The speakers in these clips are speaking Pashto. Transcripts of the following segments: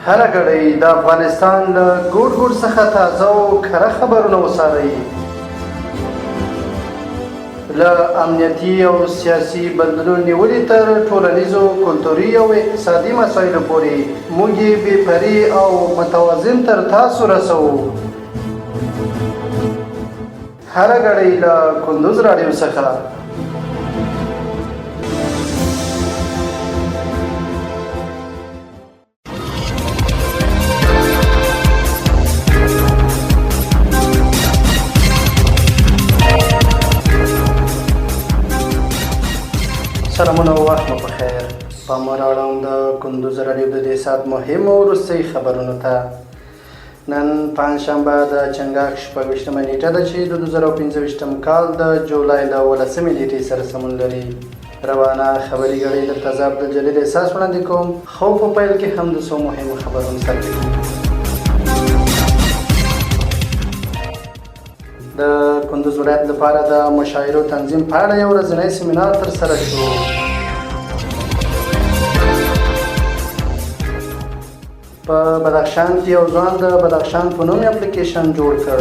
هر غړی د افغانستان له ګوټ ګوټ څخه تازه او کره خبرونه وڅارئ. له امنیتي او سیاسي بدلون نیولې تر ټولنیزو، کلتوري او اقتصادي مسایلو پورې موږ یې بې پرې او متوازن تر تاسو رسوو. هر غړی له کندوز رادیو څخه. سلامونه او وخت مو بخیر. پام راوړم د کندوز رادیو د دې ساعت مهمو وروستۍ خبرونو ته. نن پنجشنبه د چنګاښ26مه نیټه ده چې د 2025 کال د جولای له 18 نیټې سره سمون لري. روانه خبري غړي د تضاد د جلیل احساس وړاندې کوم. خو په پیل کې هم د څو مهمو خبرونو سرټکي. د کندز ولایت لپاره د مشاعرو تنظیم په اړه یو ورځنی سیمنار ترسره شو. په بدخشان کې یو ځوان د بدخشان په نوم اپلیکیشن جوړ کړ.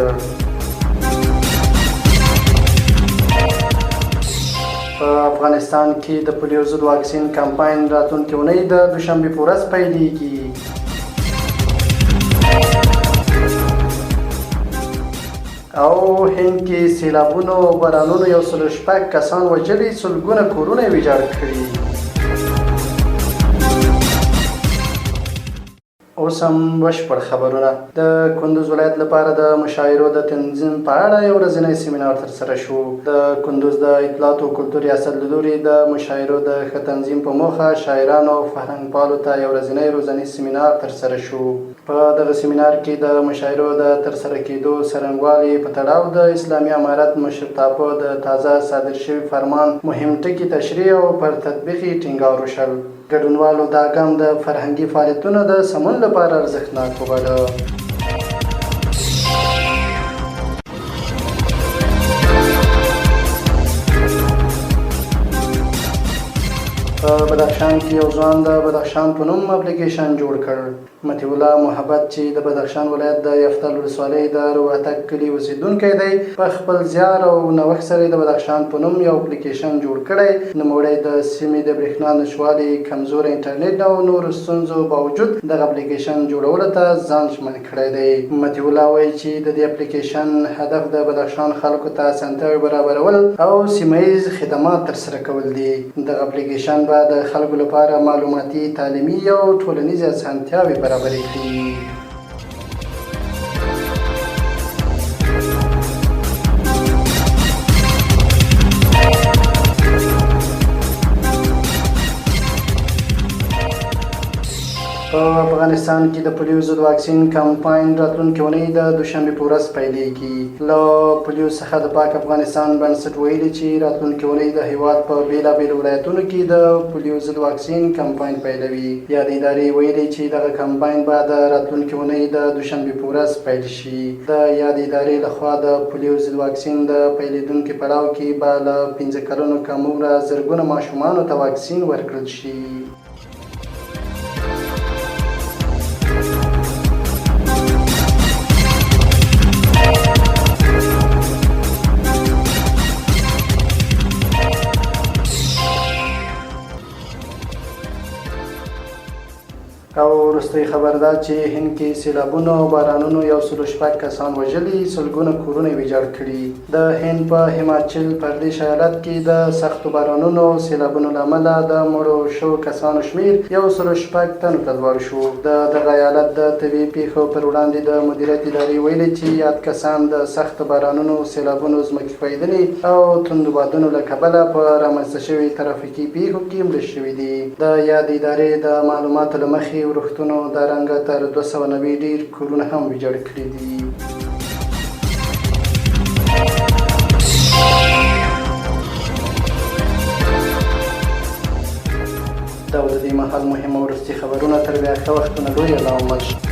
په افغانستان کې د پولیو ضد واکسین کمپاین راتلوونکي اونۍ د دوشنبې په ورځ پیلیږي. او هند کې سیلابونو او بارانونو 106 کسان وژلي، سلګونه کورونه ویجاړ کړي. اوس هم بشپړ خبرونه. د کندز ولایت لپاره د مشاعرو د تنظیم په اړه یو ورځنی سیمنار ترسره شو. د کندز د اطلاعات او کلتور ریاست له لوري د مشاعرو د ښه تنظیم په موخه شاعرانو او فرهنګپالو ته یو ورځنی سیمنار ترسره شو. په دغه سیمنار کې د مشاعرو د ترسره کېدو څرنګوالي په تړاو د اسلامي امارت مشرتابه د تازه صادر شوي فرمان مهم ټکي تشریح او پر تطبیق یې ټینګار وشول. ګډونوالو دا ګام د فرهنګي فعالیتونو د سمون لپاره ارزښتناک وباله. په بدخشان کې یو ځوان د بدخشان په نوم اپلیکیشن جوړ کړ. مطیع الله محبت چې د بدخشان ولایت د یفتل ولسوالۍ د رواتک کلي اوسیدونکی دی، په خپل زیار او نوښت سره د بدخشان په نوم یو اپلیکیشن جوړ کړی. نوموړی د سیمې د برېښنا نشتوالي، کمزوری انټرنیټ او نورو ستونزو باوجود دغه اپلیکیشن جوړولو ته ځان ژمن کړی دی. مطیع الله وایي چې د دې اپلیکیشن هدف د بدخشان خلکو ته اسانتیاوې برابرول او سیمه ییز خدمات ترسره کول دي. دغه اپلیکیشن به د خلکو لپاره معلوماتي، تعلیمي او ټولنیزې اسانتیاوې برابرې کړي. په افغانستان کې د پولیو ضد واکسین کمپاین راتلوونکي اونۍ د دوشنبې په ورځ پیلیږي. له پولیو څخه د پاک افغانستان بنسټ ویلي چې راتلونکي اونۍ د هیواد په بېلابېلو ولایتونو کې د پولیو ضد واکسین کمپاین پیلوي. یادې ادارې ویلي چې دغه کمپاین به د راتلونکي اونۍ د دوشنبې په ورځ پیل شي. د یادې ادارې لخوا د پولیو ضد واکسین د پیلېدونکي پړاو کې به له 15 کلونو کم عمره زرګونه ماشومانو ته واکسین ورکړل شي. او وروستۍ خبر ده چې هند کې سیلابونو او بارانونو 106 کسان وژلي، سلګونه کورونه ویجاړ کړي. د هند په هماچل پردیش ایالت کې د سختو بارانونو او سیلابونو له امله د مړو شوو کسانو شمېر 106 تنو ته لوړ شو. د دغه ایالت د طبیعي پیښو پر وړاندې د مدیریت ادارې ویلي چې یاد کسان د سختو بارانونو، سیلابونو، ځمکې ښویدنې او توندو بادونو له کبله په رامنځته شوي ترافیکي پیښو کې مړه شوي دي. د یاد ادارې د معلوماتو له مخې روغتونو دارنګه تر 290 ډیر کورونه هم ویجاړ کړي دي. دا د دې مهال مهمه وروستي خبرونه. تر بیا ښه وختونه لوی الله ومل.